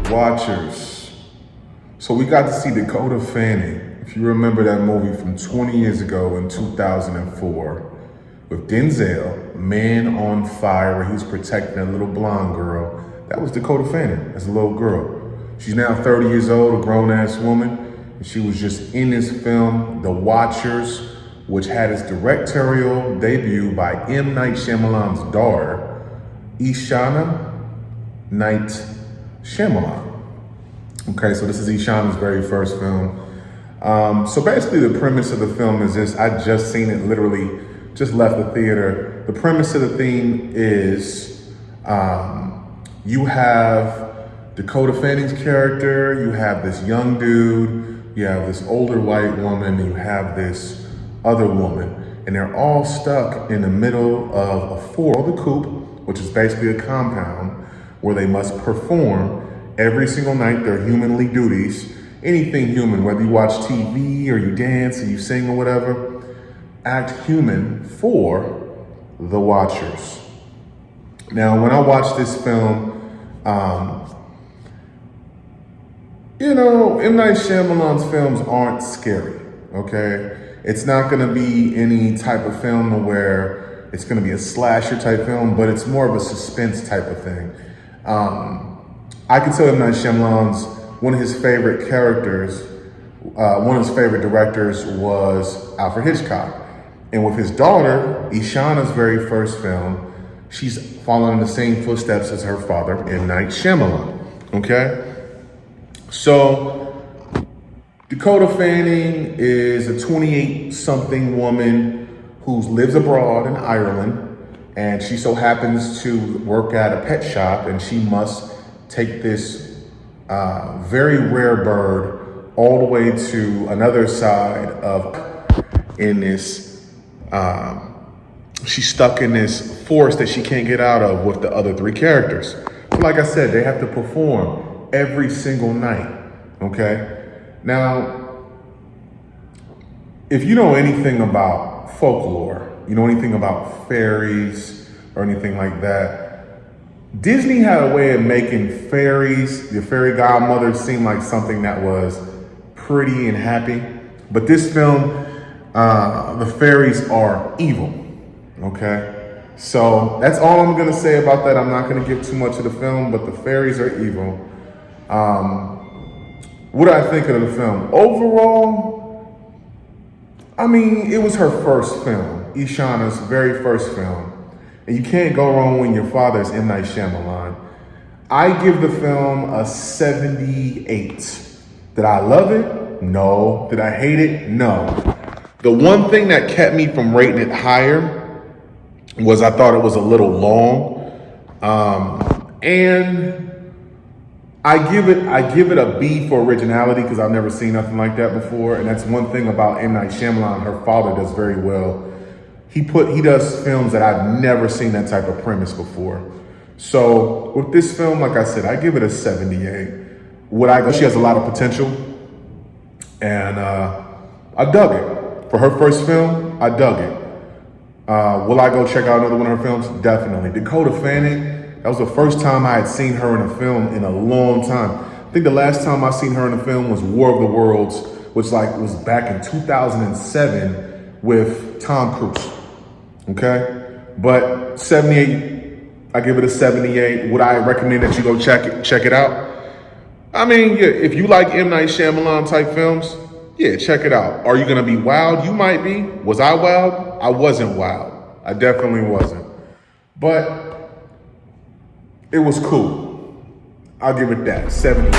Watchers. So we got to see Dakota Fanning, if you remember that movie from 20 years ago in 2004, with Denzel, Man on Fire, where he was protecting a little blonde girl. That was Dakota Fanning as a little girl. She's now 30 years old, a grown-ass woman, and she was just in this film, The Watchers, which had its directorial debut by M. Night Shyamalan's daughter, Ishana Night Shyamalan. Okay, so this is Ishana's very first film. So basically the premise of the film is this. I just seen it, literally just left the theater. The premise of the theme is you have Dakota Fanning's character, you have this young dude, you have this older white woman, and you have this other woman, and they're all stuck in the middle of a the coop, which is basically a compound where they must perform every single night their humanly duties, anything human, whether you watch TV or you dance or you sing or whatever, act human for the Watchers. Now, when I watched this film, M. Night Shyamalan's films aren't scary, okay? It's not gonna be any type of film where it's gonna be a slasher type film, but it's more of a suspense type of thing. I can tell M. Night Shyamalan's one of his favorite characters, one of his favorite directors was Alfred Hitchcock. And with his daughter, Ishana's very first film, she's following in the same footsteps as her father, M. Night Shyamalan, okay? So, Dakota Fanning is a 28-something woman who lives abroad in Ireland, and she so happens to work at a pet shop, and she must take this very rare bird all the way to another side of in this, she's stuck in this forest that she can't get out of with the other three characters. But like I said, they have to perform every single night, okay? Now, if you know anything about folklore, you know anything about fairies or anything like that, Disney had a way of making fairies, your fairy godmother, seem like something that was pretty and happy. But this film, the fairies are evil, okay? So that's all I'm gonna say about that. I'm not gonna give too much of the film, but the fairies are evil. What do I think of the film? Overall, I mean, it was her first film, Ishana's very first film. And you can't go wrong when your father is M. Night Shyamalan. I give the film a 78. Did I love it? No. Did I hate it? No. The one thing that kept me from rating it higher was I thought it was a little long. And I give it a B for originality because I've never seen nothing like that before. And that's one thing about M. Night Shyamalan, her father does very well. He does films that I've never seen that type of premise before. So with this film, like I said, I give it a 78. She has a lot of potential, and I dug it. For her first film, I dug it. Will I go check out another one of her films? Definitely. Dakota Fanning, that was the first time I had seen her in a film in a long time. I think the last time I seen her in a film was War of the Worlds, which was back in 2007 with Tom Cruise. Okay, but 78, I give it a 78. Would I recommend that you go check it out? I mean, yeah, if you like M. Night Shyamalan type films, yeah, check it out. Are you gonna be wowed? You might be. Was I wowed? I wasn't wowed. I definitely wasn't. But it was cool. I'll give it that, 78.